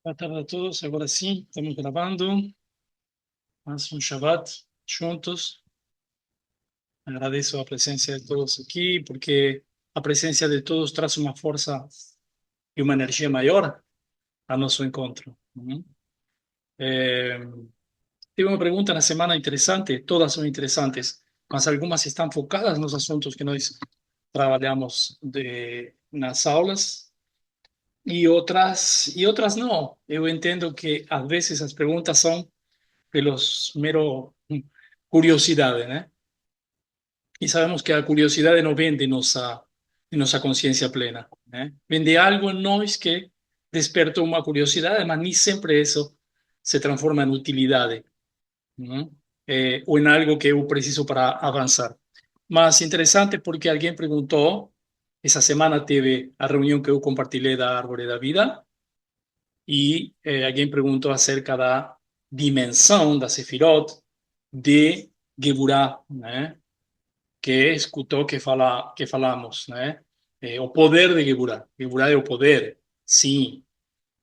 Boa tarde a todos. Agora sim, estamos gravando mais um Shabbat juntos. Agradeço a presença de todos aqui, porque a presença de todos traz uma força e uma energia maior a nosso encontro. Uhum. Eh, Tive uma pergunta na semana interessante, todas são interessantes, mas algumas estão focadas nos assuntos que nós trabalhamos nas aulas e outras não. Eu entendo que às vezes as perguntas são pelos mero curiosidade, né? E sabemos que a curiosidade não vem de nossa consciência plena, né? Vem de algo em nós que despertou uma curiosidade, mas nem sempre isso se transforma em utilidade, né? Ou em algo que eu preciso para avançar. Mas interessante porque alguém perguntou, essa semana teve a reunião que eu compartilhei da Árvore da Vida, e alguém perguntou acerca da dimensão da Sefirot de Geburah, né? Que escutou que falamos, né? O poder de Geburah. Geburah é o poder, sim.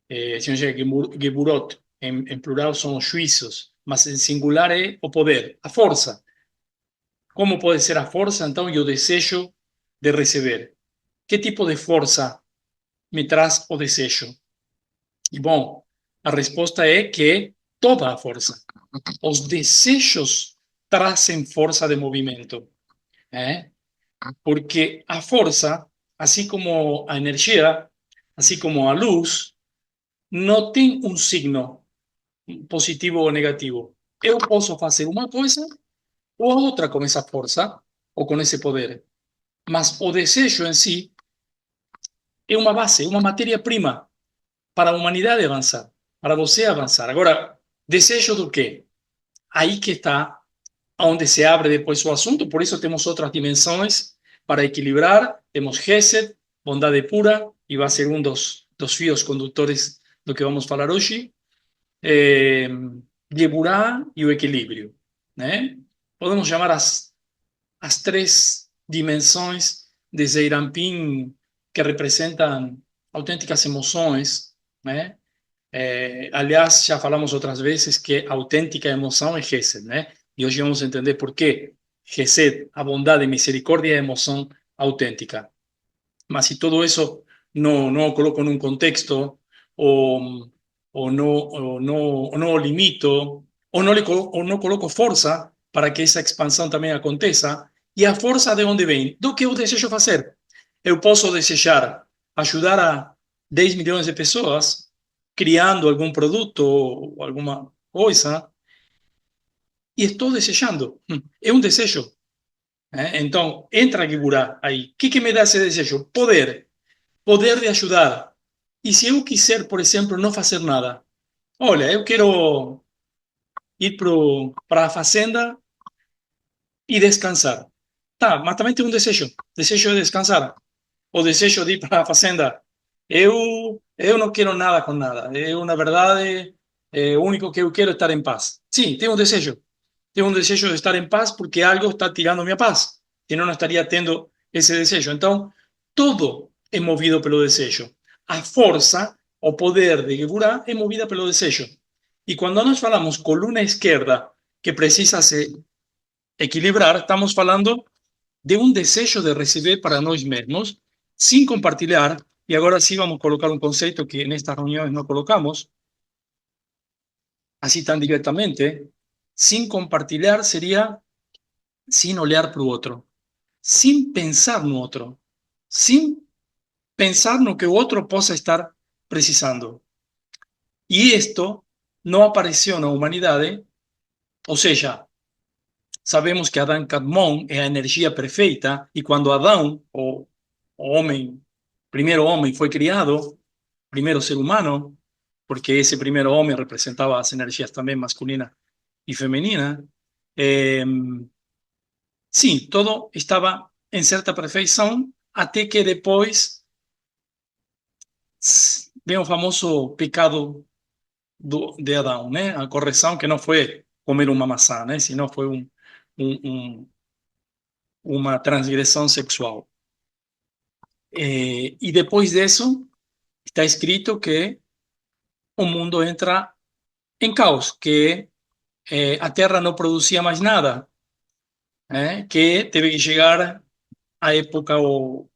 Se não chega Geburot, em plural são os juízos, mas em singular é o poder, a força. Como pode ser a força, então, e o desejo de receber? Que tipo de força me traz o desejo? E, bom, a resposta é que toda a força. Os desejos trazem força de movimento, né? Porque a força, assim como a energia, assim como a luz, não tem um signo positivo ou negativo. Eu posso fazer uma coisa ou a outra com essa força ou com esse poder, mas o desejo em si é uma base, uma matéria-prima para a humanidade avançar, para você avançar. Agora, desejo do quê? Aí que está onde se abre depois o assunto, por isso temos outras dimensões para equilibrar, temos Gesed, bondade pura, e vai ser um dos fios condutores do que vamos falar hoje, eh, Geburah e o equilíbrio, né? Podemos chamar as três dimensões de Zeirampin que representam autênticas emoções, né? Aliás, já falamos outras vezes que autêntica emoção é Gesed, né? E hoje vamos entender por que Gesed, a bondade e misericórdia é emoção autêntica. Mas se todo isso não o coloco num contexto, ou, ou não o limito, ou não coloco força para que essa expansão também aconteça, e a força de onde vem? Do que eu desejo fazer. Eu posso desejar ajudar a 10 milhões de pessoas criando algum produto ou alguma coisa, e estou desejando. É um desejo. Então, entra a Geburah aí. O que me dá esse desejo? Poder de ajudar. E se eu quiser, por exemplo, não fazer nada? Olha, eu quero ir para a fazenda e descansar. Tá, mas também tenho um desejo. Desejo de descansar. O desejo de ir para a fazenda. Eu não quero nada com nada. Eu, na verdade, o único que eu quero é estar em paz. Sim, tenho um desejo. Tenho um desejo de estar em paz porque algo está tirando minha paz. Senão não estaria tendo esse desejo. Então, tudo é movido pelo desejo. A força, o poder de Geburah é movida pelo desejo. E quando nós falamos coluna esquerda que precisa se equilibrar, estamos falando de um desejo de receber para nós mesmos, sem compartilhar. E agora sim vamos colocar um conceito que nestas reuniões não colocamos, assim tão diretamente. Sem compartilhar seria sem olhar para o outro, sem pensar no outro, sem pensar no que o outro possa estar precisando. E isto não apareceu na humanidade, ou seja, sabemos que Adão Kadmon é a energia perfeita, e quando Adão, o homem, primeiro homem, foi criado, primeiro ser humano, porque esse primeiro homem representava as energias também masculina e feminina, eh, sim, todo estava em certa perfeição, até que depois vem o famoso pecado de Adão, né? A correção que não foi comer uma maçã, né? Senão foi um, um, uma transgressão sexual. E depois disso, está escrito que o mundo entra em caos, que a Terra não produzia mais nada, que teve que chegar a época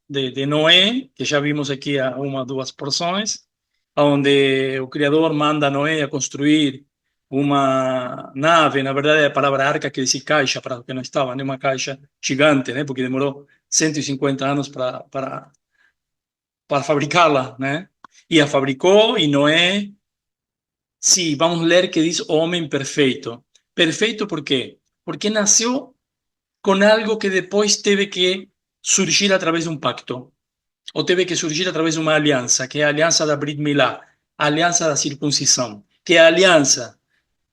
de Noé, que já vimos aqui a uma, duas porções, onde o Criador manda a Noé a construir uma nave, na verdade a palavra arca quer dizer caixa, para os que não estavam, né? Uma caixa gigante, né? Porque demorou 150 anos para fabricá-la, né? E a fabricou, e Noé, sim, vamos ler que diz homem perfeito. Perfeito por quê? Porque nasceu com algo que depois teve que surgir através de um pacto, ou teve que surgir através de uma aliança, que é a aliança da Brit Milá, a aliança da circuncisão, que é a aliança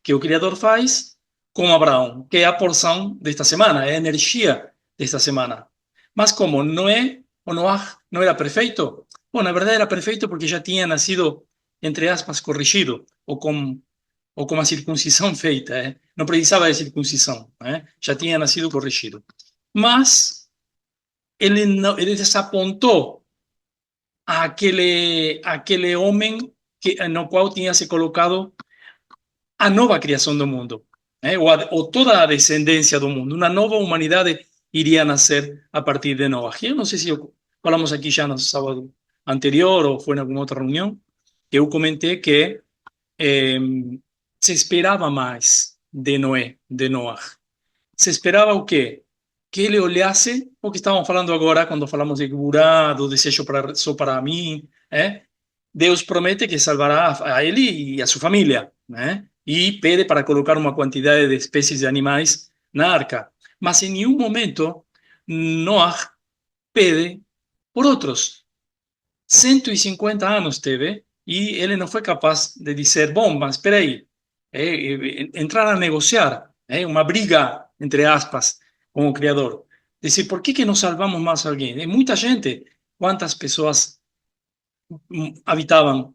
que o Criador faz com Abraão, que é a porção desta semana, é a energia desta semana. Mas como Noé, o Noah não era perfeito? Bom, na verdade era perfeito porque já tinha nascido, entre aspas, corrigido, ou com a circuncisão feita. Não precisava de circuncisão, já tinha nascido corrigido. Mas ele desapontou aquele homem no qual tinha se colocado a nova criação do mundo, ou toda a descendência do mundo. Uma nova humanidade iria nascer a partir de Noé. Eu não sei se falamos aqui já no sábado anterior ou foi em alguma outra reunião, que eu comentei que eh, se esperava mais de Noé, de Noah. Se esperava o quê? Que ele olhasse o que estavam falando agora, quando falamos de Gurá, do desejo só para mim. Deus promete que salvará a ele e a sua família, né? E pede para colocar uma quantidade de espécies de animais na arca. Mas em nenhum momento Noah pede por outros. 150 anos teve e ele não foi capaz de dizer, bom, mas espera aí, entrar a negociar, uma briga, entre aspas, com o Criador. Dizer, por que não salvamos mais alguém? Muita gente, quantas pessoas habitavam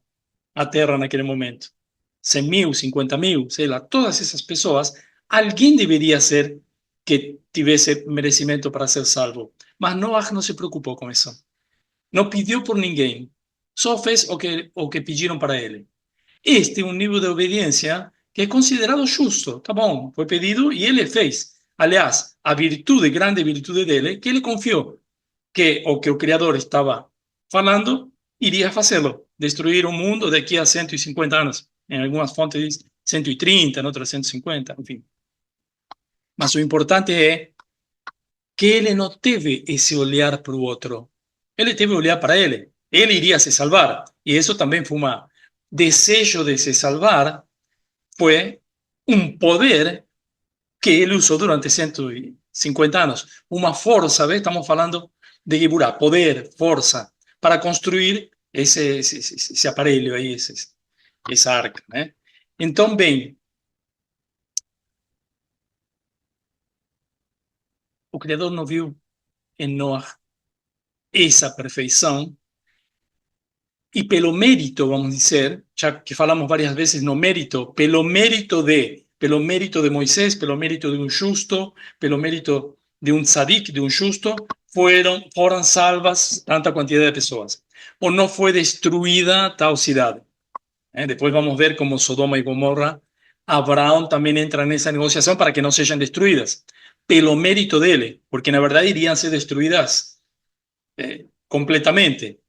a Terra naquele momento? 100.000, 50.000, sei lá, todas essas pessoas, alguém deveria ser que tivesse merecimento para ser salvo. Mas Noah não se preocupou com isso. Não pediu por ninguém, só fez o que pediram para ele. Este é um nível de obediência que é considerado justo, tá bom? Foi pedido e ele fez. Aliás, a virtude, grande virtude dele, que ele confiou que o que o Criador estava falando iria fazê-lo, destruir o mundo daqui a 150 anos. Em algumas fontes diz 130, em outras 150, enfim. Mas o importante é que ele não teve esse olhar para o outro. Ele teve olhar para ele. Ele iria se salvar. E isso também foi um desejo de se salvar, foi um poder que ele usou durante 150 anos. Uma força, ¿ves? Estamos falando de Geburah, poder, força, para construir esse aparelho aí, essa arca, né? Então, bem, o Criador não viu em Noah essa perfeição. Y pelo mérito, vamos a decir, ya que falamos varias veces no mérito, pelo mérito de Moisés, pelo mérito de un justo, pelo mérito de un tzadik, de un justo, fueron salvas tanta cantidad de personas. O no fue destruida tal ciudad. Después vamos a ver cómo Sodoma y Gomorra, Abraham también entra en esa negociación para que no sean destruidas. Pelo mérito de él, porque en la verdad irían a ser destruidas completamente.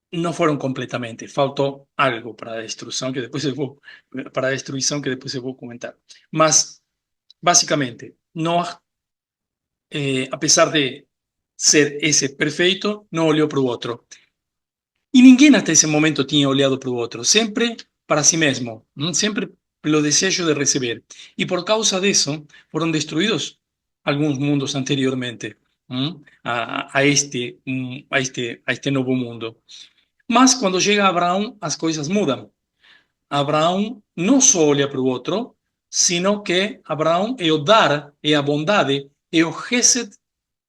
No fueron completamente, faltó algo para la destrucción que después se va a comentar. Mas, básicamente, Noah, a pesar de ser ese perfecto, no olhou para o outro. E ninguém até esse momento tinha olhado para o outro, sempre para si mesmo, sempre pelo desejo de receber. E por causa disso, foram destruídos alguns mundos anteriormente a este novo mundo. Mas quando chega Abraão, as coisas mudam. Abraão não só olha para o outro, sino que Abraão é o dar, é a bondade, é o Gesed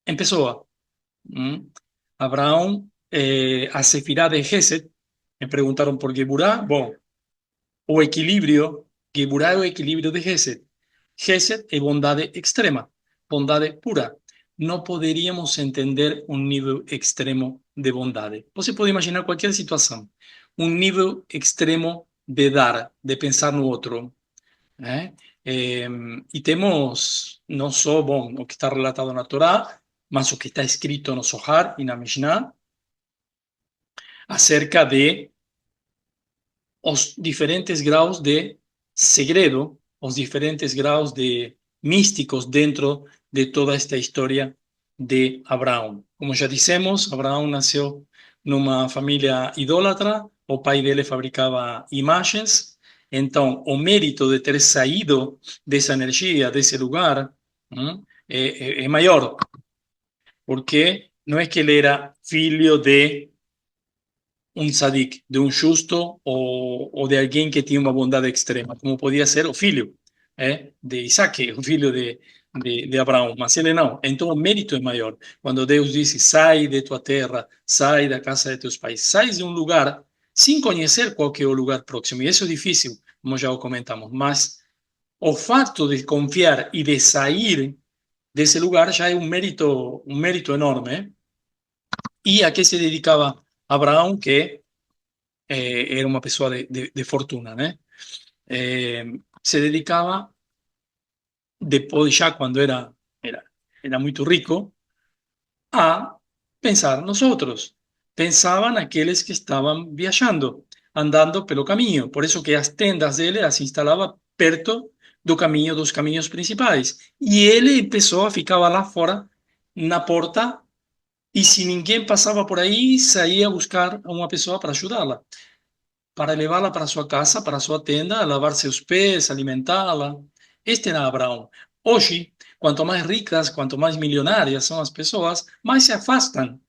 em pessoa. Abraão, a Sefirá de Gesed, me perguntaram por Geburá. Bom, o equilíbrio, Geburá é o equilíbrio de Gesed. Gesed é bondade extrema, bondade pura. Não poderíamos entender um nível extremo de bondade. Você pode imaginar qualquer situação. um nível extremo de dar, de pensar no outro. Né? E temos não só bom, o que está relatado na Torá, mas o que está escrito no Zohar e na Mishnah acerca de os diferentes graus de segredo, os diferentes graus de místicos dentro de toda esta história de Abraão. Como já dissemos, Abraão nasceu numa família idólatra, o pai dele fabricava imagens, então o mérito de ter saído dessa energia, desse lugar, é maior, porque não é que ele era filho de um tzadik, de um justo ou de alguém que tinha uma bondade extrema, como podia ser o filho de Isaac, o filho de Abraão, mas ele não. Então o mérito é maior. Quando Deus disse, sai de tua terra, sai da casa de teus pais, sai de um lugar sem conhecer qual que é o lugar próximo. E isso é difícil, como já o comentamos, mas o fato de confiar e de sair desse lugar já é um mérito enorme. E a que se dedicava Abraão, que era uma pessoa de fortuna, né? Se dedicava, depois já quando era muito rico, a pensar nos outros. Pensava naqueles que estavam viajando, andando pelo caminho. Por isso que as tendas dele as instalava perto do caminho, dos caminhos principais. E ele pessoa ficava lá fora, na porta, e se ninguém passava por aí, saía a buscar uma pessoa para ajudá-la, para levá-la para sua casa, para sua tenda, lavar seus pés, alimentá-la. Este era Abraão. Hoje, quanto mais ricas, quanto mais milionárias são as pessoas, mais se afastam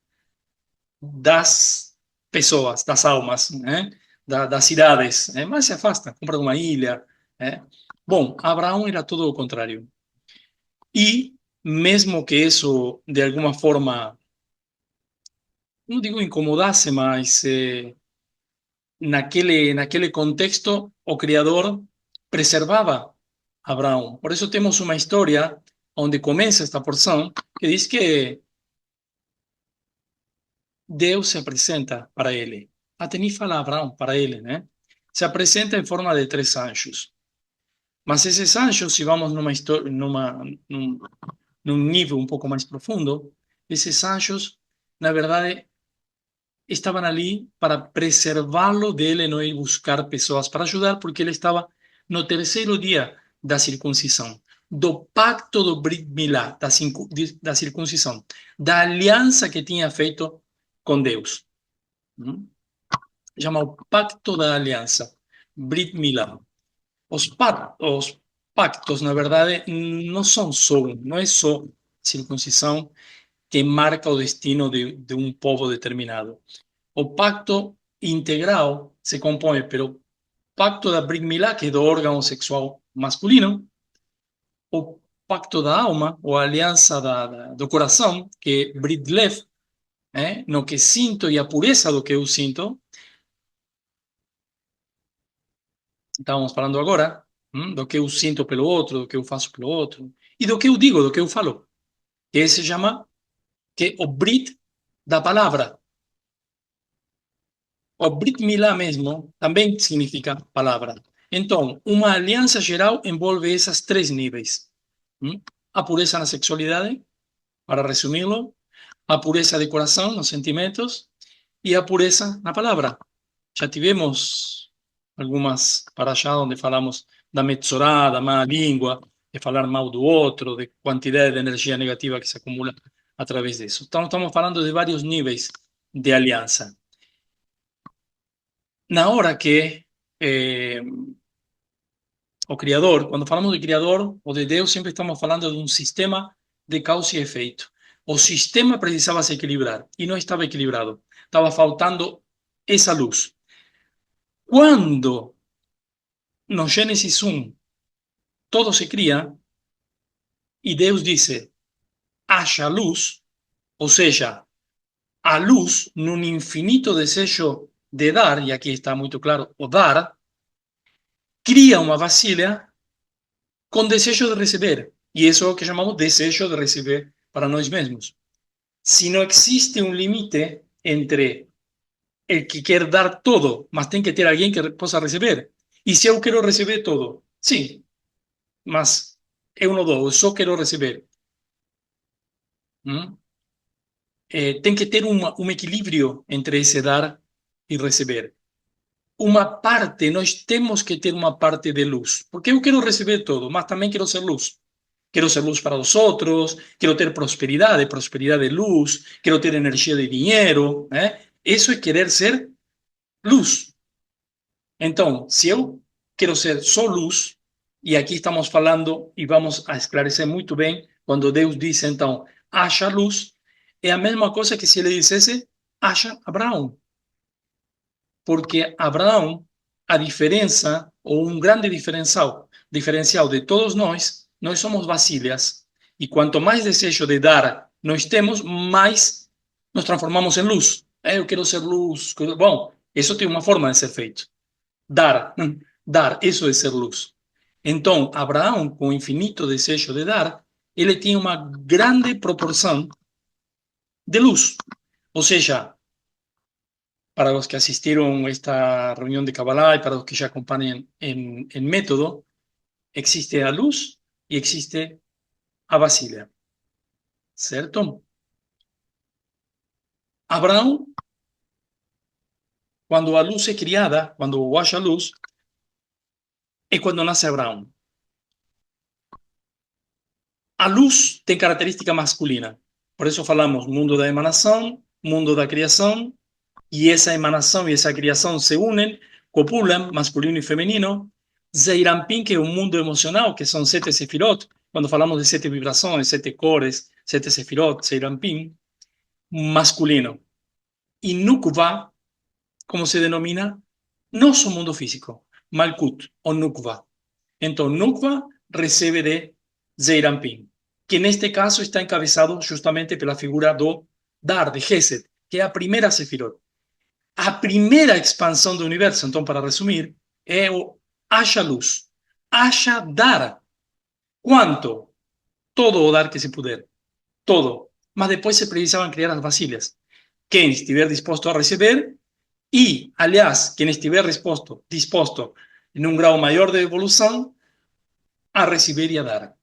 das pessoas, das almas, né? Das cidades, né? Mais se afastam, compram uma ilha. Né? Bom, Abraão era todo o contrário. E, mesmo que isso, de alguma forma, não digo incomodasse, mas naquele contexto, o Criador preservava Abraão. Por isso temos uma história onde começa esta porção que diz que Deus se apresenta para ele. Até nem fala Abraão para ele, né? Se apresenta em forma de três anjos. Mas esses anjos, se vamos numa história, num nível um pouco mais profundo, esses anjos, na verdade, estavam ali para preservá-lo dele, não ir buscar pessoas para ajudar, porque ele estava no terceiro dia da circuncisão, do pacto do Brit Milá, da circuncisão, da aliança que tinha feito com Deus. Chama o pacto da aliança, Brit Milá. Os pactos, na verdade, não são só, não é só circuncisão que marca o destino de um povo determinado. O pacto integral se compõe pelo pacto da Brit Milá, que é do órgão sexual masculino, o pacto da alma, ou a aliança do coração, que é Brit Lev, no que sinto e a pureza do que eu sinto. Estávamos falando agora, do que eu sinto pelo outro, do que eu faço pelo outro, e do que eu digo, do que eu falo, que se chama que é o Brit da palavra. O Brit Milá mesmo também significa palavra. Então, uma aliança geral envolve esses três níveis. A pureza na sexualidade, para resumi-lo, a pureza de coração, nos sentimentos, e a pureza na palavra. Já tivemos algumas para já onde falamos da metzorá, da má língua, de falar mal do outro, de quantidade de energia negativa que se acumula através disso. Então, estamos falando de vários níveis de aliança. Na hora que o Criador, quando falamos de Criador ou de Deus, sempre estamos falando de um sistema de causa e efeito. O sistema precisava se equilibrar e não estava equilibrado. Estava faltando essa luz. Quando no Gênesis 1 todo se cria e Deus disse, haja luz, ou seja, a luz num infinito desejo de dar, e aqui está muito claro, o dar, cria uma vasilha com desejo de receber. E isso é o que chamamos desejo de receber para nós mesmos. Se não existe um limite entre el que quer dar todo, mas tem que ter alguém que possa receber. E se eu quero receber todo? Sim, mas eu não dou, eu só quero receber. ¿Mm? Tem que ter um equilíbrio entre esse dar e receber. Uma parte, nós temos que ter uma parte de luz, porque eu quero receber todo, mas também quero ser luz. Quero ser luz para os outros, quero ter prosperidade, prosperidade de luz, quero ter energia de dinheiro, né? Isso é querer ser luz. Então, se eu quero ser só luz, e aqui estamos falando, e vamos a esclarecer muito bem, quando Deus diz, então, haja luz, é a mesma coisa que se ele dissesse, haja Abraão. Porque Abraão, a diferença, ou um grande diferencial de todos nós somos vasilhas. E quanto mais desejo de dar nós temos, mais nos transformamos em luz. Eu quero ser luz. Bom, isso tem uma forma de ser feito. Dar, dar, isso é ser luz. Então, Abraão, com infinito desejo de dar, ele tinha uma grande proporção de luz. Ou seja, para los que asistieron a esta reunión de Kabbalah y para los que ya acompañan en método, existe a luz y existe a Basilia, ¿cierto? Abraão, cuando a luz es criada, cuando haya luz, es cuando nace Abraão. A luz tem característica masculina. Por eso falamos mundo da emanação, mundo da criação, y esa emanación y esa criación se unen, copulan, masculino y femenino. Zeirampin, que es un mundo emocional, que son 7 sefirot, cuando hablamos de 7 vibraciones, 7 cores, 7 sefirot, Zeirampin, masculino. Y Nukva, como se denomina, no es un mundo físico, Malkut o Nukva. Entonces, Nukva recibe de Zeirampin, que en este caso está encabezado justamente por la figura do Dar, de Gesed, que es la primera sefirot. A primeira expansão do universo, então, para resumir, é o haja luz, haja dar. Quanto? Todo o dar que se puder. Todo. Mas depois se precisavam criar as vasilhas. Quem estiver disposto a receber e, aliás, quem estiver disposto em um grau maior de evolução, a receber e a dar.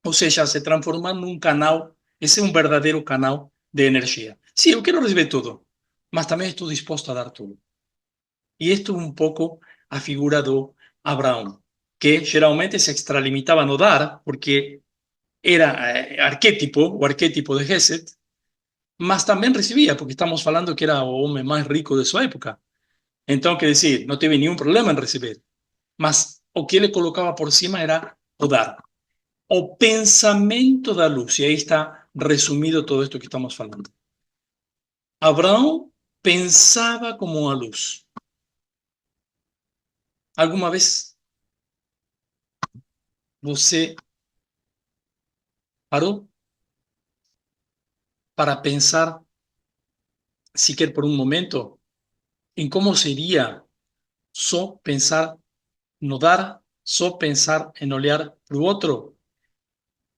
Ou seja, se transformar num canal, esse é um verdadeiro canal de energia. Sim, eu quero receber tudo, mas também estou disposto a dar tudo. E isto é um pouco a figura do Abraão, que geralmente se extralimitava no dar, porque era arquétipo, o arquétipo de Gesed, mas também recebia, porque estamos falando que era o homem mais rico de sua época. Então, quer dizer, não teve nenhum problema em receber. Mas o que ele colocava por cima era o dar. O pensamento da luz. E aí está resumido todo isto que estamos falando. Abraão pensava como a luz. Alguma vez você parou para pensar, sequer por um momento, em como seria só pensar no dar, só pensar em olhar para o outro?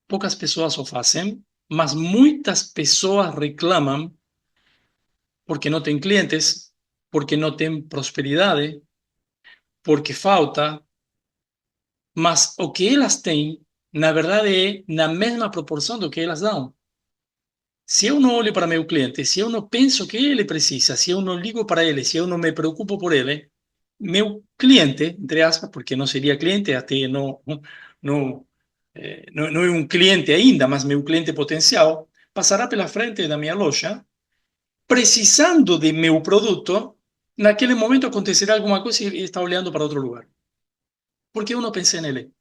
Poucas pessoas o fazem, mas muitas pessoas reclamam porque não têm clientes, porque não têm prosperidade, porque falta, mas o que elas têm, na verdade, é na mesma proporção do que elas dão. Se eu não olho para meu cliente, se eu não penso que ele precisa, se eu não ligo para ele, se eu não me preocupo por ele, meu cliente, entre aspas, porque não seria cliente, até não é um cliente ainda, mas meu cliente potencial, passará pela frente da minha loja, precisando de meu produto, naquele momento acontecerá alguma coisa e está olhando para outro lugar. Porque eu não pensei nele.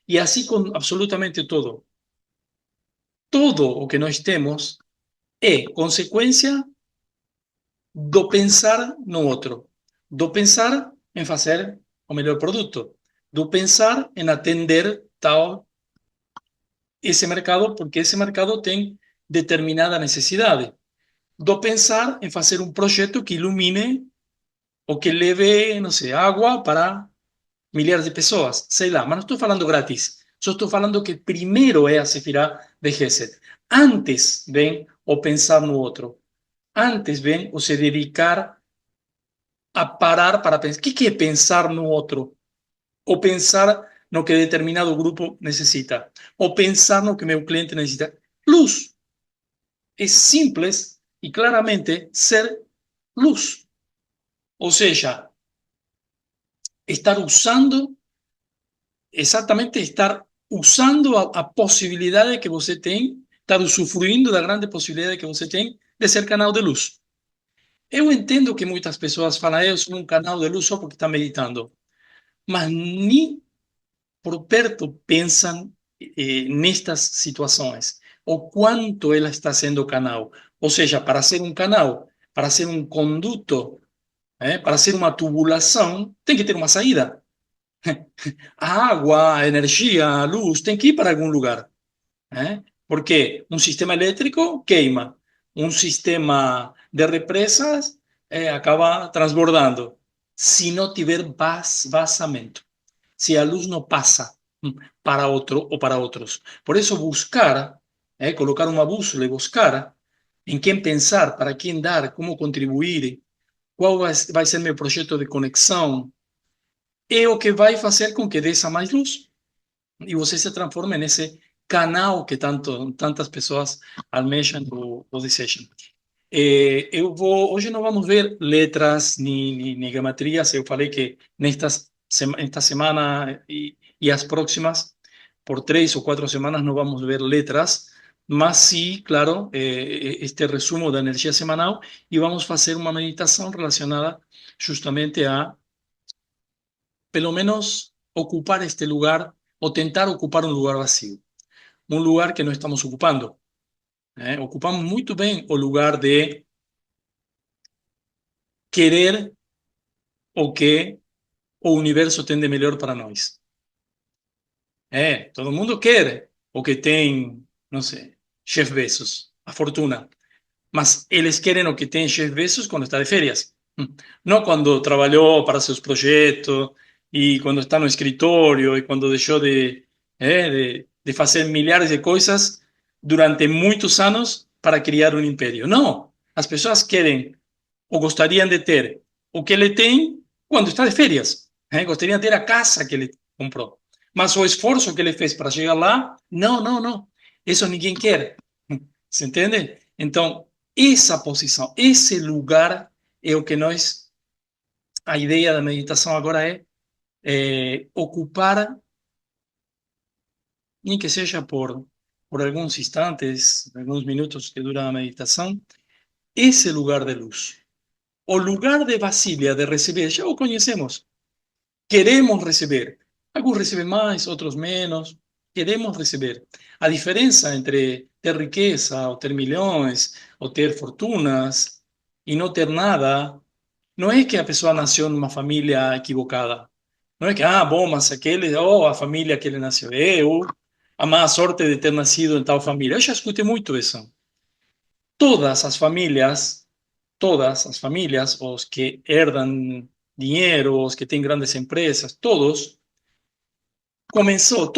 E assim com absolutamente todo. Todo o que nós temos é consequência do pensar no outro, do pensar em fazer o melhor produto, do pensar em atender tal esse mercado, porque esse mercado tem determinada necessidade, do pensar em fazer um projeto que ilumine ou que leve, não sei, água para milhares de pessoas, sei lá, mas não estou falando grátis, só estou falando que primeiro é a Sefirá de Gesed. Antes vem o pensar no outro. Antes vem o se dedicar a parar para pensar. O que é pensar no outro? Ou pensar no que determinado grupo necessita? Ou pensar no que meu cliente necessita? Luz. É simples e claramente ser luz. Ou seja, estar usando, exatamente estar usando a possibilidade que você tem, estar usufruindo da grande possibilidade que você tem de ser canal de luz. Eu entendo que muitas pessoas falam, eu sou um canal de luz só porque está meditando, mas nem por perto pensam nestas situações, o quanto ela está sendo canal. Ou seja, para ser um canal, para ser um conduto, para ser uma tubulação, tem que ter uma saída. A água, a energia, a luz tem que ir para algum lugar. Porque um sistema elétrico queima, um sistema de represas acaba transbordando. Se não tiver vazamento, se a luz não passa para outro ou para outros. Por isso, buscar, colocar uma bússola e buscar em quem pensar, para quem dar, como contribuir, qual vai ser meu projeto de conexão, é o que vai fazer com que desça mais luz e você se transforme nesse canal que tantas pessoas almejam ou desejam. Hoje não vamos ver letras nem gramatrias. Eu falei que esta semana e as próximas, por 3 ou 4 semanas, não vamos ver letras, mas sim, claro, este resumo da energia semanal e vamos fazer uma meditação relacionada justamente a, pelo menos, ocupar este lugar o tentar ocupar un lugar vacío, un lugar que no estamos ocupando. Ocupamos muito bem o lugar de querer o que o universo tem de melhor para nós. Todo mundo quer o que tem, não sei, Jeff Bezos, a fortuna. Mas eles querem o que tem Jeff Bezos quando está de férias. Não quando trabalhou para seus projetos e quando está no escritório e quando deixou de fazer milhares de coisas durante muitos anos para criar um império. Não. As pessoas querem ou gostariam de ter o que ele tem quando está de férias. Gostariam de ter a casa que ele comprou. Mas o esforço que ele fez para chegar lá, não, não, não. Isso ninguém quer. Se entende? Então, essa posição, esse lugar é o que nós, a ideia da meditação agora é ocupar, nem que seja por alguns instantes, alguns minutos que dura a meditação, esse lugar de luz. O lugar de vasilha, de receber, já o conhecemos. Queremos receber. Alguns recebem mais, outros menos. Queremos receber. A diferença entre ter riqueza, ou ter milhões, ou ter fortunas, e não ter nada, não é que a pessoa nasceu numa família equivocada. Não é que, bom, mas aquele, a família que ele nasceu, eu, a má sorte de ter nascido em tal família. Eu já escutei muito isso. Todas as famílias, todas as famílias, os que herdam dinheiro, os que têm grandes empresas, todo começou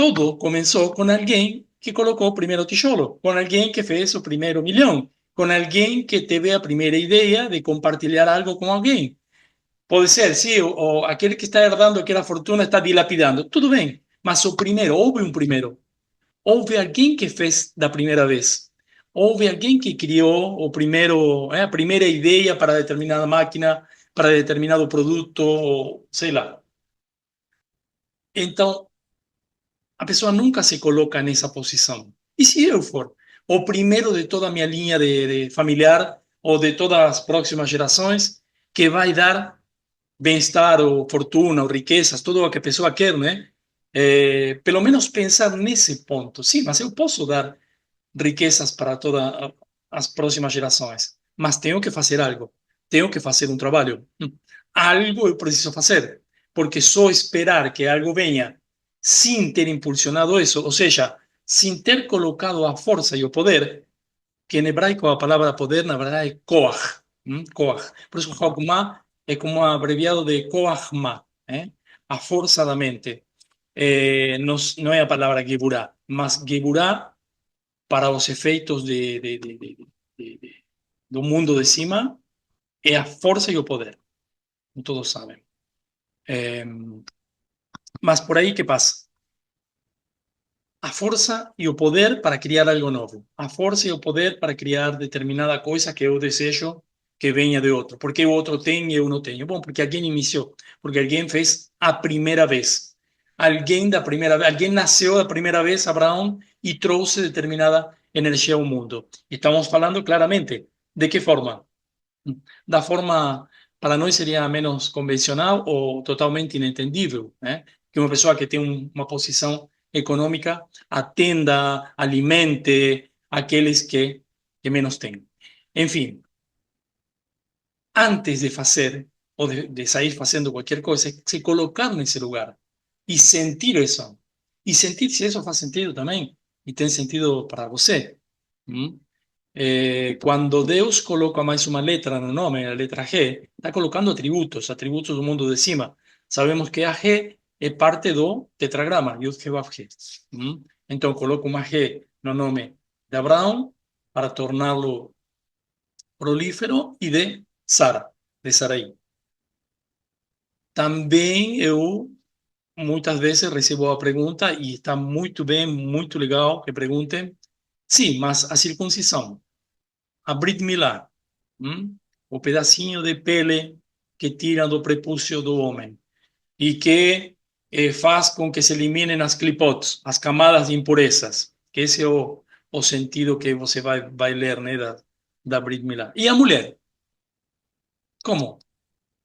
com alguém que colocou o primeiro tijolo, com alguém que fez o primeiro milhão, com alguém que teve a primeira ideia de compartilhar algo com alguém. Pode ser, sim, aquele que está herdando aquela fortuna está dilapidando. Tudo bem, mas o primeiro, houve um primeiro. Houve alguém que fez da primeira vez. Houve alguém que criou o primeiro, a primeira ideia para determinada máquina, para determinado produto, ou sei lá. Então, a pessoa nunca se coloca nessa posição. E se eu for o primeiro de toda a minha linha de familiar ou de todas as próximas gerações que vai dar bem-estar ou fortuna ou riquezas, tudo o que a pessoa quer, né? Pelo menos pensar nesse ponto. Sim, mas eu posso dar riquezas para todas as próximas gerações, mas tenho que fazer algo, tenho que fazer um trabalho. Algo eu preciso fazer, porque só esperar que algo venha sem ter impulsionado isso, ou seja, sem ter colocado a força e o poder, que em hebraico a palavra poder, na verdade, é koach. Koach. Por isso, Chokmah é como um abreviado de Koachma, a força da mente. Não, não é a palavra Geburah, mas Geburah, para os efeitos do mundo de cima, é a força e o poder. todos sabem. Mas por aí, que passa? A força e o poder para criar algo novo. A força e o poder para criar determinada coisa que eu desejo que venha de outro. Por que o outro tem e eu não tenho? Bom, porque alguém iniciou, porque alguém fez a primeira vez. Alguém da primeira vez, alguém nasceu a primeira vez, Abraão, e trouxe determinada energia ao mundo. Estamos falando claramente. De que forma? Da forma, para nós seria menos convencional ou totalmente inentendível, né? Que uma pessoa que tem uma posição econômica atenda, alimente aqueles que menos têm. Enfim, antes de fazer ou de sair fazendo qualquer coisa, se colocar nesse lugar e sentir isso. E sentir se isso faz sentido também e tem sentido para você. ¿Mm? Quando Deus coloca mais uma letra no nome, a letra G, está colocando atributos, atributos do mundo de cima. Sabemos que a G é parte do tetragrama, Yud He Vav He. Então, coloco uma G no nome de Abraão para torná-lo prolífero e de Sara, de Sarai. Também eu, muitas vezes, recebo a pergunta, e está muito bem, muito legal que perguntem, sim, mas a circuncisão, a Brit Milá, o pedacinho de pele que tiram do prepúcio do homem e que faz com que se eliminem as clipotes, as camadas de impurezas, que esse é o sentido que você vai ler, né, da Brit Milá. E a mulher? Como?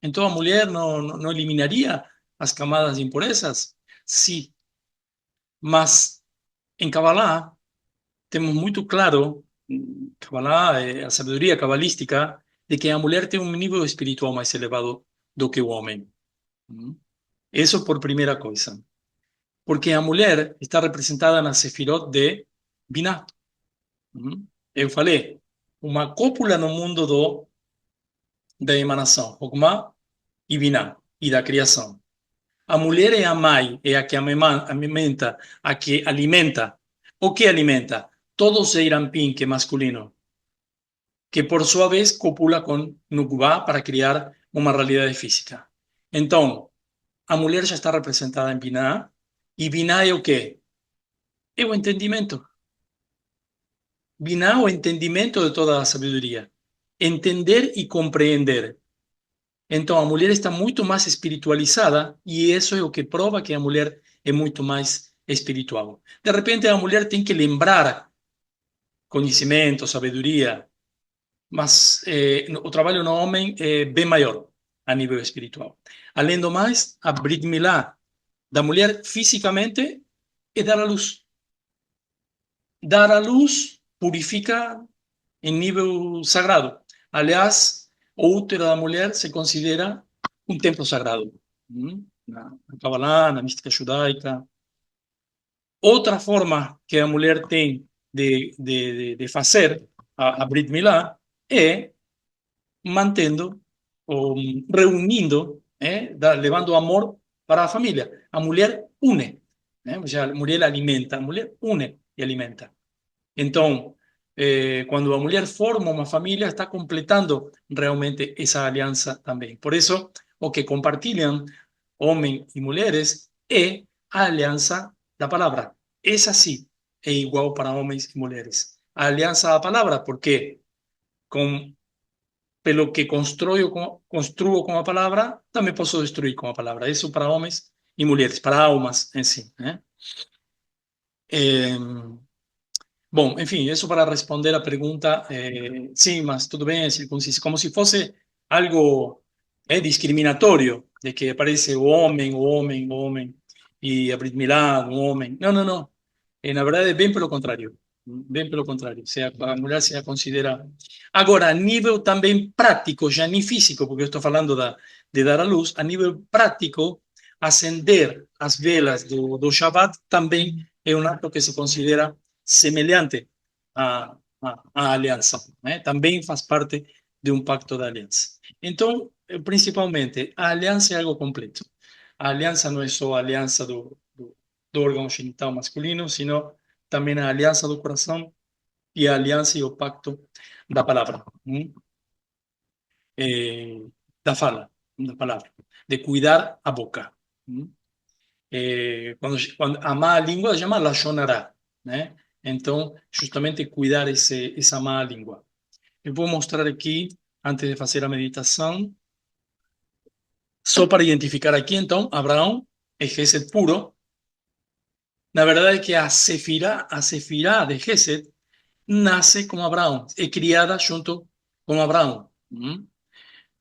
Então a mulher não eliminaria as camadas de impurezas? Sim, mas em Kabbalah temos muito claro, Kabbalah, a sabedoria cabalística, de que a mulher tem um nível espiritual mais elevado do que o homem. Isso por primeira coisa. Porque a mulher está representada na Sefirot de Binah. Eu falei, uma cópula no mundo da emanação, Hokmah e Binah, e da criação. A mulher é a mãe, é a que amamenta, a que alimenta. O que alimenta? Todo o Zeirampim, que é masculino, que por sua vez copula com Nukba para criar uma realidade física. Então, a mulher já está representada em Binah, e Binah é o quê? É o entendimento. Binah é o entendimento de toda a sabedoria. Entender e compreender. Então, a mulher está muito mais espiritualizada e isso é o que prova que a mulher é muito mais espiritual. De repente, a mulher tem que lembrar conhecimento, sabedoria, mas o trabalho no homem é bem maior a nível espiritual. Além do mais, a Brit Milá da mulher fisicamente é dar à luz. Dar à luz purifica em nível sagrado. Aliás, o útero da mulher se considera um templo sagrado. Na Kabbalah, na mística judaica. Outra forma que a mulher tem de fazer a Brit Milá é mantendo, ou reunindo, levando amor para a família. A mulher une, a mulher alimenta, a mulher une e alimenta. Então, quando a mulher forma uma família, está completando realmente essa aliança também. Por isso, o que compartilham homens e mulheres é a aliança da palavra. Essa sim é igual para homens e mulheres. A aliança da palavra, porque com, pelo que construo com a palavra, também posso destruir com a palavra. Isso para homens e mulheres, para almas em si. Né? Bom, enfim, isso para responder a pergunta, sim, mas tudo bem, circuncissão, como se fosse algo discriminatório, de que aparece o homem, o homem, e a Brit Milá, o homem. Não, não, não. Na verdade, é bem pelo contrário. Bem pelo contrário. A mulher se a considera. Agora, a nível também prático, já nem físico, porque eu estou falando de dar à luz, a nível prático, acender as velas do Shabbat também é um ato que se considera semelhante à aliança. Né? Também faz parte de um pacto da aliança. Então, principalmente, a aliança é algo completo. A aliança não é só a aliança do órgão genital masculino, sino também a aliança do coração e a aliança e o pacto da palavra, da fala. una palabra, de cuidar a boca. Quando amar a língua chama Lashon Hara, né? Então, justamente cuidar essa má língua. Eu vou mostrar aqui, antes de fazer a meditação, só para identificar aqui, então, Abraão é Gesed puro. Na verdade é que a Sefirá de Gesed nace com Abraão, é criada junto com Abraão.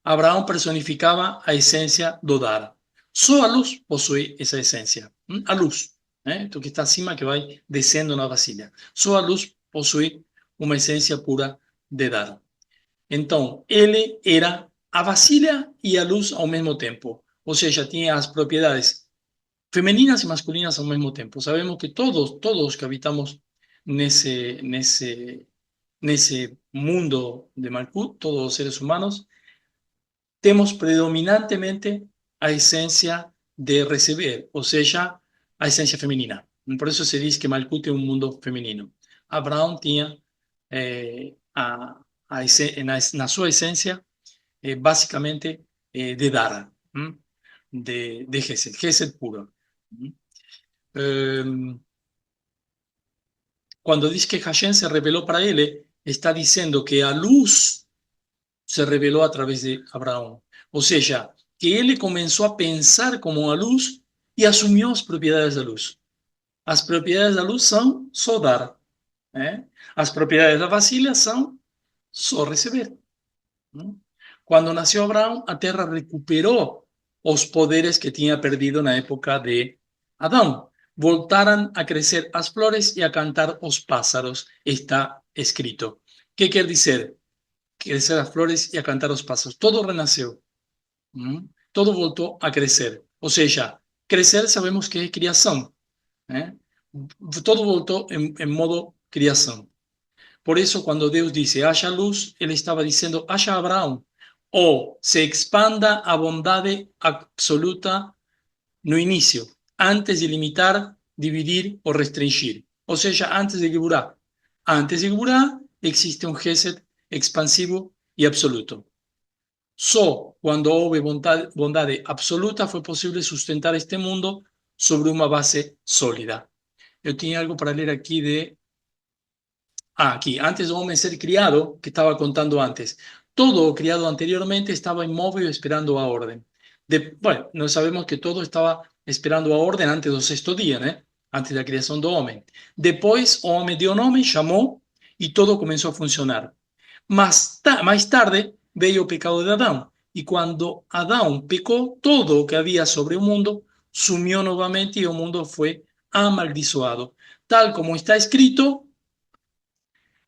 Abraão personificava a essência do dar. Só a luz possui essa essência. A luz, né? Então, que está acima, que vai descendo na vasilha. Só a luz possui uma essência pura de dar. Então, ele era a vasilha e a luz ao mesmo tempo. Ou seja, tinha as propriedades femeninas e masculinas ao mesmo tempo. Sabemos que todos que habitamos nesse mundo de Malkut, todos os seres humanos, temos predominantemente a essência de receber, ou seja, a essência feminina. Por isso se diz que Malkut é um mundo feminino. Abraão tinha na sua essência, basicamente, de dar, de Gesed, Gesed puro. Cuando dice que Hashem se reveló para él, está diciendo que a luz se reveló a través de Abraão. Ou seja, que ele começou a pensar como a luz e assumiu as propriedades da luz. As propriedades da luz são só dar. As propriedades da vasilha são só receber. Quando nasceu Abraão, a terra recuperou os poderes que tinha perdido na época de Adão. Voltaram a crescer as flores e a cantar os pássaros, está escrito. O que quer dizer? Crecer as flores e a cantar os pássaros. Todo renasceu. Todo voltou a crescer. Ou seja, crescer sabemos que é criação. Todo voltou em modo criação. Por isso, quando Deus disse, haja luz, ele estava dizendo, haja Abraão. Ou se expanda a bondade absoluta no início, antes de limitar, dividir ou restringir. Ou seja, antes de Geburá. Antes de Geburá, existe um Gesed expansivo e absoluto. Só quando houve bondade absoluta foi possível sustentar este mundo sobre uma base sólida. Eu tinha algo para ler aqui de... aquí, antes do homem ser criado, que estaba contando antes, todo criado anteriormente estaba inmóvil esperando a orden. Bueno, nós sabemos que todo estaba esperando a orden antes do sexto día, né? Antes da criação do homem. Depois, o homem deu nome, chamou e todo começou a funcionar. Mais tarde, veio o pecado de Adão. E quando Adão pecou, todo o que havia sobre o mundo sumiu novamente e o mundo foi amaldiçoado. Tal como está escrito,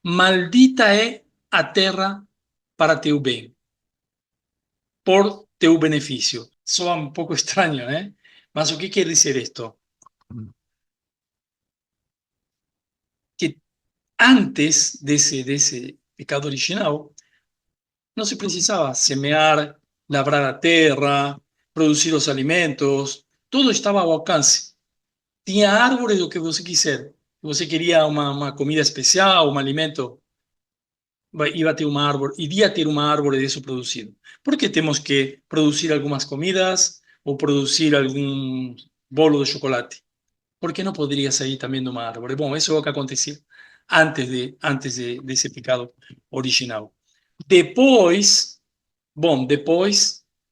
maldita é a terra para teu bem, por teu benefício. Soa um pouco estranho, né? Mas o que quer dizer isto? Que antes desse pecado original, não se precisava semear, labrar a terra, produzir os alimentos, tudo estava ao alcance. Tinha árvores do que você quiser. Se você queria uma comida especial, um alimento, iba a ter uma árvore, iria ter uma árvore disso produzido. Por que temos que produzir algumas comidas ou produzir algum bolo de chocolate? ¿Por qué no podría salir también de uma árvore? Bom, isso é o que acontecia desse pecado original. Depois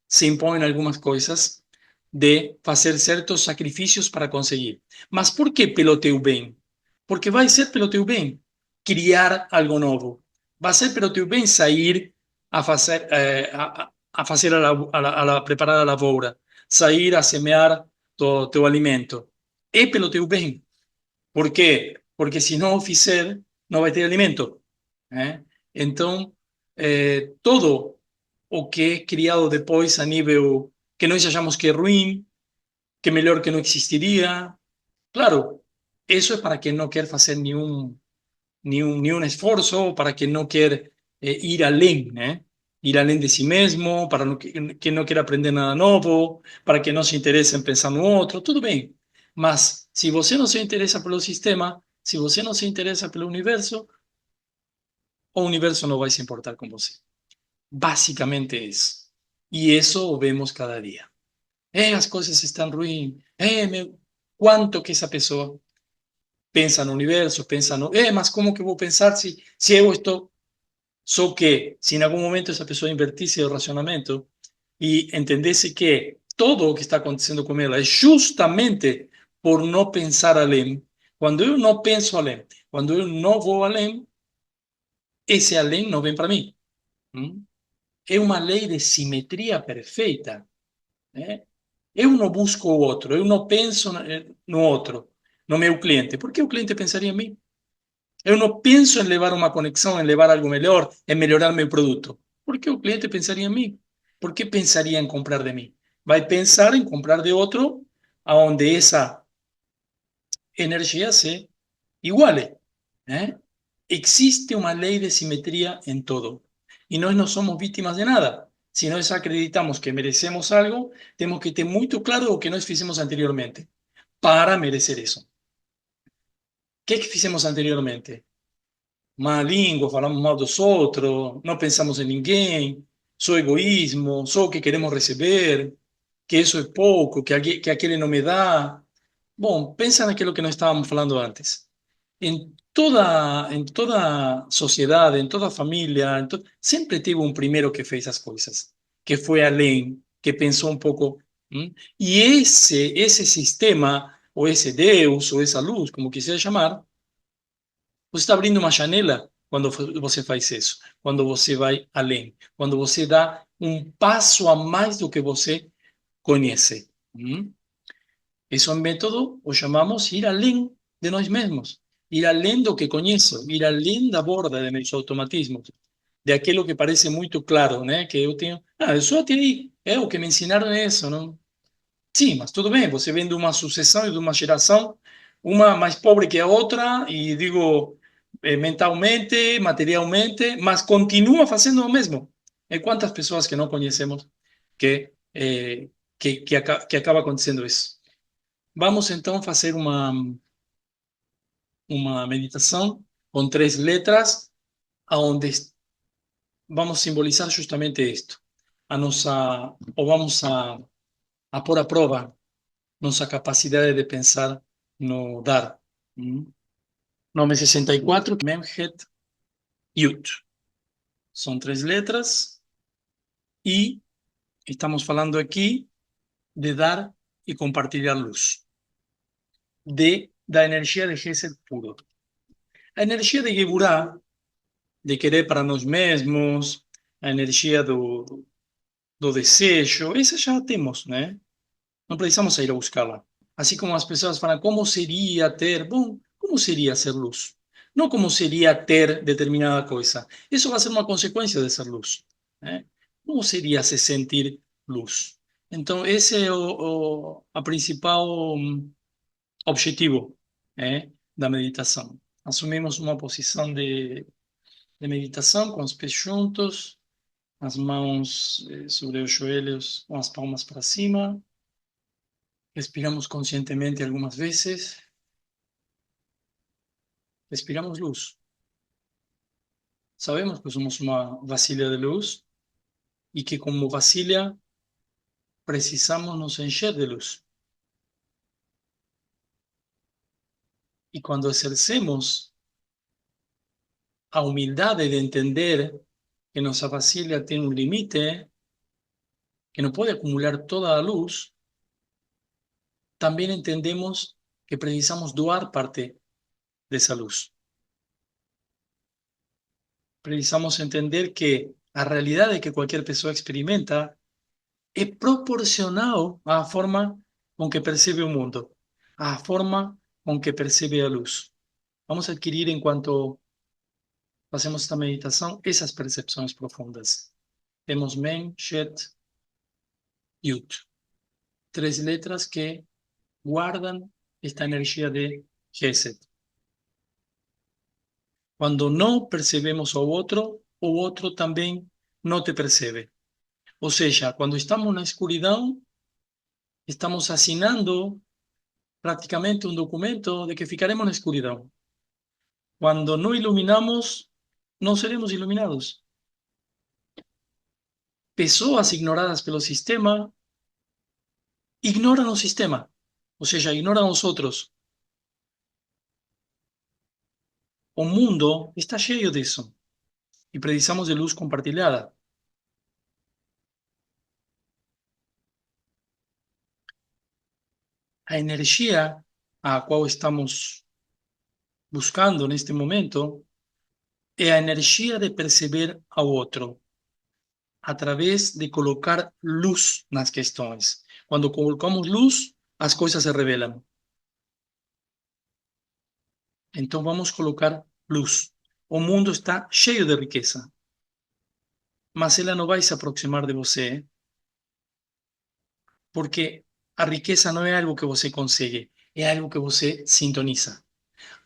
se impõem algumas coisas de fazer certos sacrifícios para conseguir. Mas por que pelo teu bem? Porque vai ser pelo teu bem criar algo novo. Vai ser pelo teu bem sair a fazer a preparar a lavoura, sair a semear teu alimento. É pelo teu bem. Por quê? Porque se não o fizer, não vai ter alimento. Então, todo o que é criado depois a nível que nós achamos que é ruim, que é melhor que não existiria, claro, isso é para quem não quer fazer nenhum esforço, para quem não quer ir além, né? Ir além de si mesmo, para quem não quer aprender nada novo, para quem não se interessa em pensar no outro, tudo bem. Mas se você não se interessa pelo sistema, se você não se interessa pelo universo, o universo não vai se importar com você. Basicamente é isso. Y eso vemos cada día. Las cosas están ruins. ¿Cuánto que esa pessoa pensa no universo, pensa no... mas como que vou pensar se eu estou... Só que, se em algum momento essa pessoa invertisse o racionamento e entendesse que todo o que está acontecendo com ela é justamente por não pensar além, quando eu não penso além, quando eu não vou além, esse além não vem para mim. É uma lei de simetria perfeita. Né? Eu não busco o outro, eu não penso no outro, no meu cliente. Por que o cliente pensaria em mim? Eu não penso em levar uma conexão, em levar algo melhor, em melhorar meu produto. Por que o cliente pensaria em mim? Por que pensaria em comprar de mim? Vai pensar em comprar de outro, aonde essa energia se iguale. ¿Eh? Existe una ley de simetría en todo. Y nós no somos víctimas de nada. Si nós acreditamos que merecemos algo, tenemos que tener muy claro lo que nós fizemos anteriormente para merecer eso. ¿Qué que fizemos anteriormente? Má língua, falamos mal dos outros, não pensamos em ninguém, só egoísmo, só o que queremos receber, que isso é pouco, que aquele não me dá. Bom, pensa naquilo que nós estávamos falando antes. En toda sociedad, en toda familia, siempre tuvo un primero que fez as coisas, que fue além, que pensó un poco. Y ese sistema, o ese Deus, o esa luz, como quisiera llamar, você está abrindo uma janela quando você faz isso, quando você vai além, quando você dá um passo a mais do que você conhece. Esse método o chamamos ir além de nós mesmos, ir além do que conheço, ir além da borda de meus automatismos, de aquilo que parece muito claro, né? Que eu tenho, eu só tenho, é o que me ensinaram é isso, não? Sim, mas tudo bem, você vem de uma sucessão e de uma geração, uma mais pobre que a outra, e digo, mentalmente, materialmente, mas continua fazendo o mesmo. E quantas pessoas que não conhecemos que acaba acontecendo isso? Vamos então fazer uma meditação com 3 letras, onde vamos simbolizar justamente isto. Ou vamos a pôr à prova nossa capacidade de pensar no dar. Nome 64, Memhet Yut. São 3 letras e estamos falando aqui de dar e compartilhar luz, da energia de Gesed puro. A energia de Geburah, de querer para nós mesmos, a energia do desejo, essa já temos, né? Não precisamos ir a buscá-la. Assim como as pessoas falam, como seria ter? Bom, como seria ser luz? Não como seria ter determinada coisa. Isso vai ser uma consequência de ser luz. Né? Como seria se sentir luz? Então, esse é a principal objetivo, da meditação. Assumimos uma posição de meditação com os pés juntos, as mãos sobre os joelhos, com as palmas para cima. Respiramos conscientemente algumas vezes. Respiramos luz. Sabemos que somos uma vasilha de luz e que, como vasilha, precisamos nos encher de luz. E quando exercemos a humildade de entender que nossa vasilha tem um limite, que não pode acumular toda a luz, também entendemos que precisamos doar parte dessa luz. Precisamos entender que a realidade que qualquer pessoa experimenta é proporcional à forma com que percebe o mundo, à forma com que percebe a luz. Vamos adquirir, enquanto fazemos esta meditação, essas percepções profundas. Temos Men, Shet, Yud. 3 letras que guardam esta energia de Gesed. Quando não percebemos o outro também não te percebe. Ou seja, quando estamos na escuridão, estamos assinando prácticamente un documento de que ficaremos na escuridão. Cuando no iluminamos, no seremos iluminados. Pessoas ignoradas pelo sistema ignoran o sistema, ou seja, ignoran os outros. O mundo está cheio disso e precisamos de luz compartilhada. A energia a qual estamos buscando neste momento é a energia de perceber ao outro através de colocar luz nas questões. Quando colocamos luz, as coisas se revelam. Então vamos colocar luz. O mundo está cheio de riqueza, mas ela não vai se aproximar de você porque a riqueza não é algo que você consegue, é algo que você sintoniza.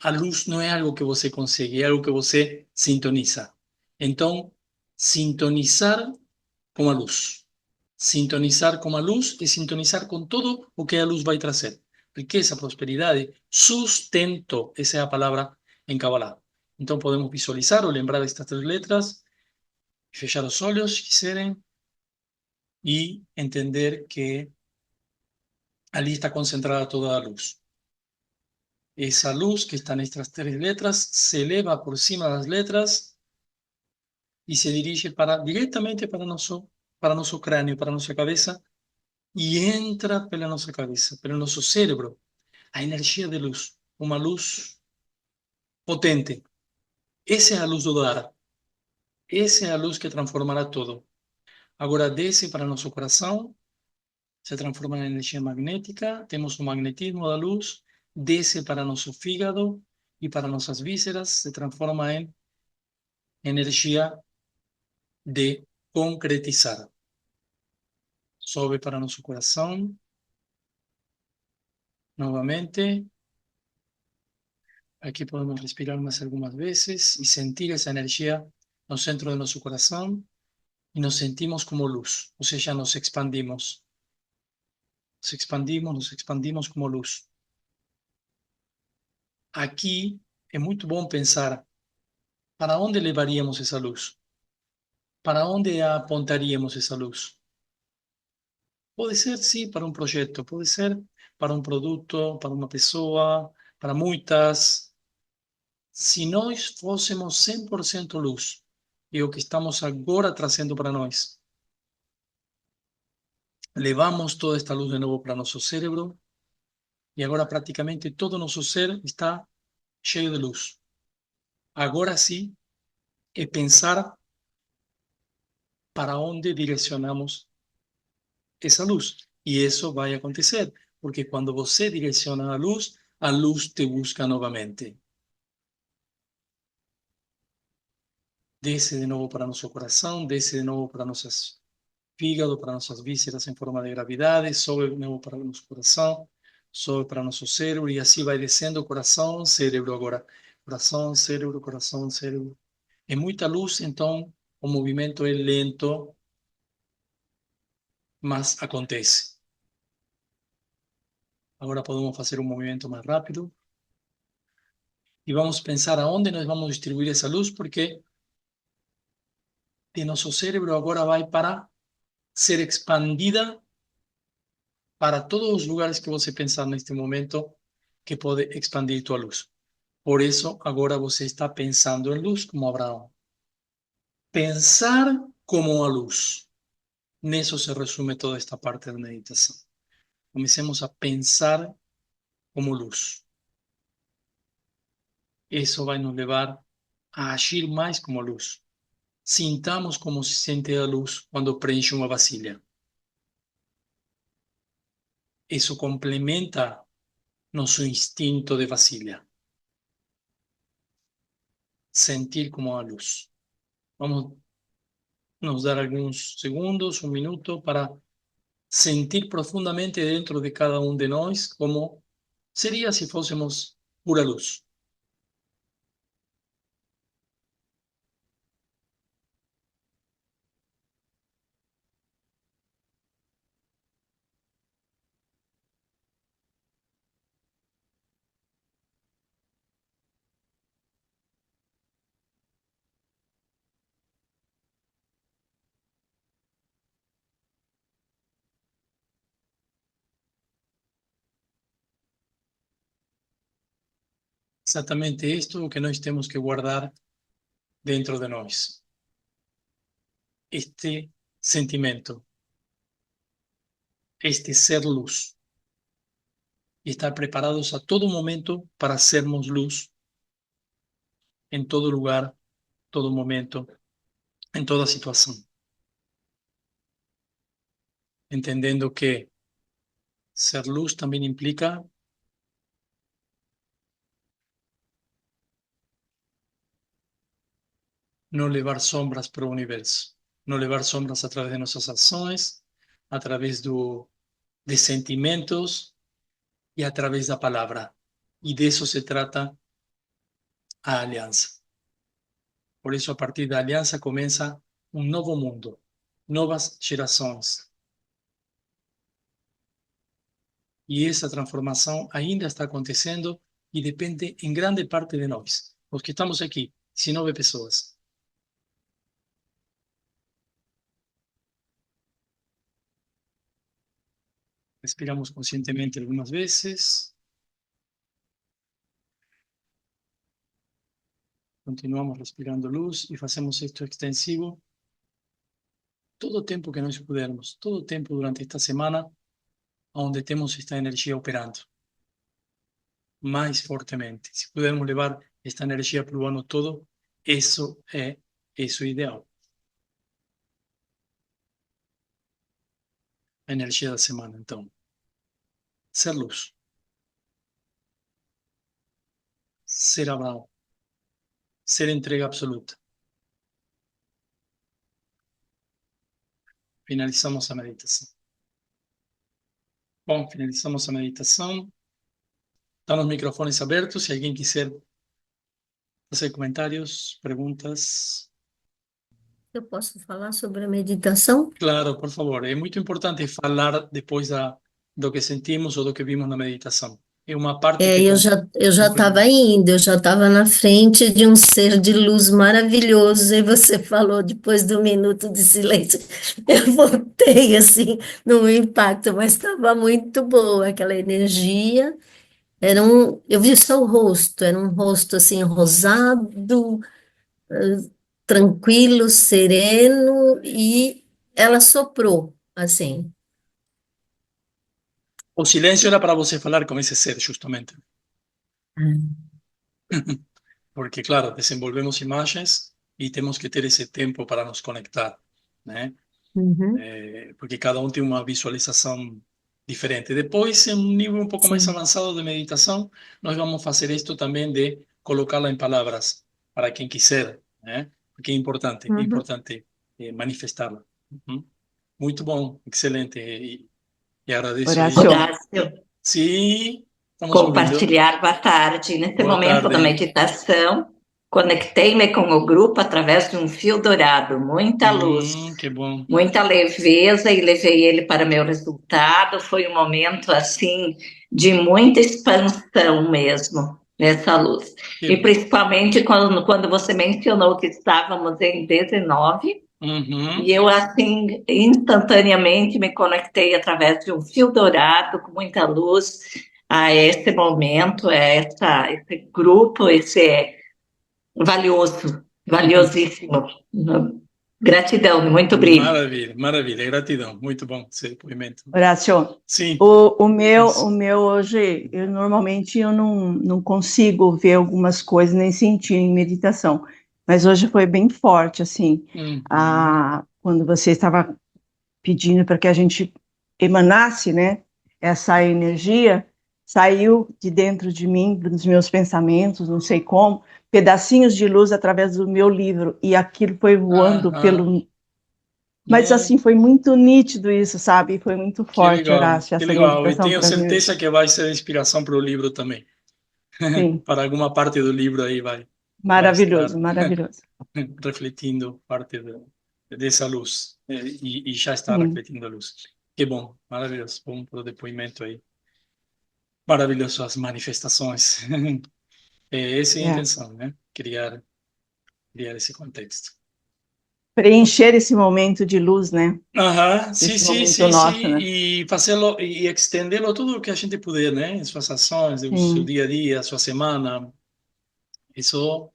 A luz não é algo que você consegue, é algo que você sintoniza. Então, sintonizar com a luz. Sintonizar com a luz e sintonizar com todo o que a luz vai trazer. Riqueza, prosperidade, sustento. Essa é a palavra em Kabbalah. Então podemos visualizar ou lembrar estas três letras, fechar os olhos, se quiserem, e entender que ali está concentrada toda a luz. Esa luz que está en estas tres letras se eleva por cima de las letras y se dirige directamente para nuestro cráneo, para nuestra cabeza, y entra pela nuestra cabeza, pelo nuestro cerebro, a energía de luz, una luz potente. Esa es la luz do dar, esa es la luz que transformará todo. Ahora desce para nuestro corazón, se transforma en energía magnética, tenemos un magnetismo de la luz, desce para nuestro fígado y para nuestras vísceras, se transforma en energía de concretizar. Sobe para nuestro corazón nuevamente. Aquí podemos respirar más algunas veces y sentir esa energía en el centro de nuestro corazón y nos sentimos como luz, o sea, ya nos expandimos como luz. Aquí es muy bom pensar para dónde levaríamos esa luz, para dónde apontaríamos esa luz. Puede ser, sí, para un proyecto, puede ser para un producto, para una pessoa, para muitas. Se nós fôssemos 100% luz, e o que estamos agora trazendo para nós, levamos toda esta luz de novo para nosso cérebro, e agora praticamente todo nosso ser está cheio de luz. Agora sim, é pensar para onde direcionamos essa luz. E isso vai acontecer, porque quando você direciona a luz te busca novamente. Desce de novo para nosso coração, desce de novo para nossas fígado, para nuestras vísceras en forma de gravidad, sobe de nuevo para nuestro corazón, sobe para nuestro cerebro y así va descendo corazón, cerebro agora. Corazón, cerebro, corazón, cerebro. É muita luz, então o movimento é lento, mas acontece. Agora podemos fazer um movimento mais rápido e vamos pensar aonde nós vamos distribuir essa luz, porque de nosso cérebro agora vai para ser expandida para todos os lugares que você pensar neste momento que pode expandir tua luz. Por eso ahora você está pensando en luz como Abraão. Pensar como a luz. Nisso se resume toda esta parte da meditação. Comecemos a pensar como luz. Isso vai nos levar a agir mais como luz. Sintamos como se sente a luz quando preenche uma vasilha. Isso complementa nosso instinto de vasilha. Sentir como a luz. Vamos nos dar alguns segundos, um minuto, para sentir profundamente dentro de cada uno de nosotros como sería si fuésemos pura luz. Exatamente isto o que nós temos que guardar dentro de nós. Este sentimento, este ser luz. Y estar preparados a todo momento para sermos luz en todo lugar, todo momento, en toda situación. Entendiendo que ser luz también implica no levar sombras para o universo, no levar sombras a través de nuestras acciones, a través de sentimientos y a través de la palabra. Y de eso se trata a alianza. Por eso, a partir da aliança começa um novo mundo, novas gerações. E essa transformação ainda está acontecendo e depende em grande parte de nós, os que estamos aqui, 19 pessoas. Respiramos conscientemente algumas vezes. Continuamos respirando luz e fazemos isto extensivo todo o tempo que nós pudermos, todo o tempo durante esta semana, onde temos esta energia operando mais fortemente. Se pudermos levar esta energia para o ano todo, isso é o ideal. A energia da semana, então. Ser luz. Ser Abraão. Ser entrega absoluta. Finalizamos a meditação. Bom, finalizamos a meditação. Estão os microfones abertos. Se alguém quiser fazer comentários, perguntas. Eu posso falar sobre a meditação? Claro, por favor. É muito importante falar depois do que sentimos ou do que vimos na meditação. É uma parte que Eu já estava indo, eu já estava na frente de um ser de luz maravilhoso, e você falou depois do minuto de silêncio. Eu voltei assim, num impacto, mas estava muito boa aquela energia. Eu vi só o rosto, era um rosto assim rosado, tranquilo, sereno, e ela soprou assim. O silêncio era para você falar com esse ser, justamente. Porque, claro, desenvolvemos imagens e temos que ter esse tempo para nos conectar, né? Uhum, Porque cada um tem uma visualização diferente. Depois, em um nível um pouco mais sim. avançado de meditação, nós vamos fazer isto também de colocá-la em palavras para quem quiser, né? Porque é Uhum. importante manifestá-la. Uhum. Muito bom, excelente. E agradeço aí. Horácio, Sim, estamos ouvindo. compartilhar, boa tarde. Nesse Boa momento tarde. da meditação, conectei-me com o grupo através de um fio dourado, muita luz, Que bom. muita leveza, e levei ele para meu resultado. Foi um momento, assim, de muita expansão mesmo, nessa luz. Que E bom. principalmente quando você mencionou que estávamos em 19, Uhum. e eu, assim, instantaneamente me conectei através de um fio dourado, com muita luz, a esse momento, esse grupo, esse valioso, valiosíssimo. Gratidão, muito brilho. Maravilha, maravilha, gratidão. Muito bom esse depoimento. Horácio, Sim. o meu hoje, normalmente eu não consigo ver algumas coisas nem sentir em meditação, mas hoje foi bem forte, assim, Uhum. quando você estava pedindo para que a gente emanasse, né, essa energia, saiu de dentro de mim, dos meus pensamentos, não sei como, pedacinhos de luz através do meu livro, e aquilo foi voando pelo... Mas, assim, foi muito nítido isso, sabe? Foi muito forte, Horácio, que essa legal. E meditação tenho para mim. certeza que vai ser inspiração para o livro também. Sim, Para alguma parte do livro aí vai maravilhoso, estar maravilhoso. refletindo parte dessa luz. E já está refletindo a luz. Que bom, maravilhoso. Bom para o depoimento aí. Maravilhoso as manifestações. Essa é a intenção, né? Criar esse contexto. Preencher esse momento de luz, né? Aham, Esse sim, momento nosso, né? e fazê-lo e estendê-lo tudo o que a gente puder, né? Em suas ações, o seu dia a dia, a sua semana, Isso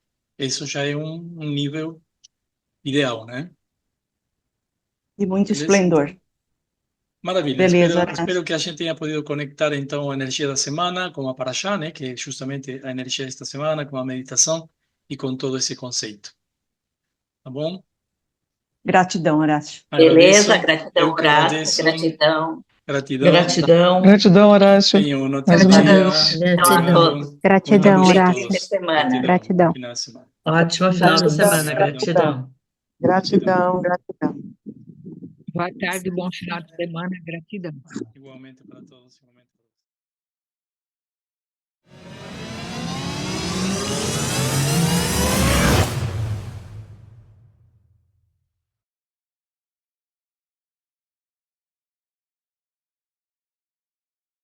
já é um nível ideal, né? De muito Beleza? esplendor. Maravilha. Beleza, Espero que a gente tenha podido conectar então a energia da semana com a Parashá, né? Que é justamente a energia desta semana, com a meditação e com todo esse conceito. Tá bom? Gratidão, Horácio. Agradeço. Beleza, gratidão, Eu que Horácio, agradeço. gratidão. Gratidão. Gratidão. Gratidão, Horácio. Tenham um ótimo Mais uma dia. vez. Gratidão a todos. Boa Gratidão, noite a Horácio. Fim de todos. semana. Gratidão. Final de semana. Ótimo final de semana, gratidão. Gratidão, gratidão. Boa tarde, bom final de semana, gratidão. Igualmente para todos. Igualmente para todos.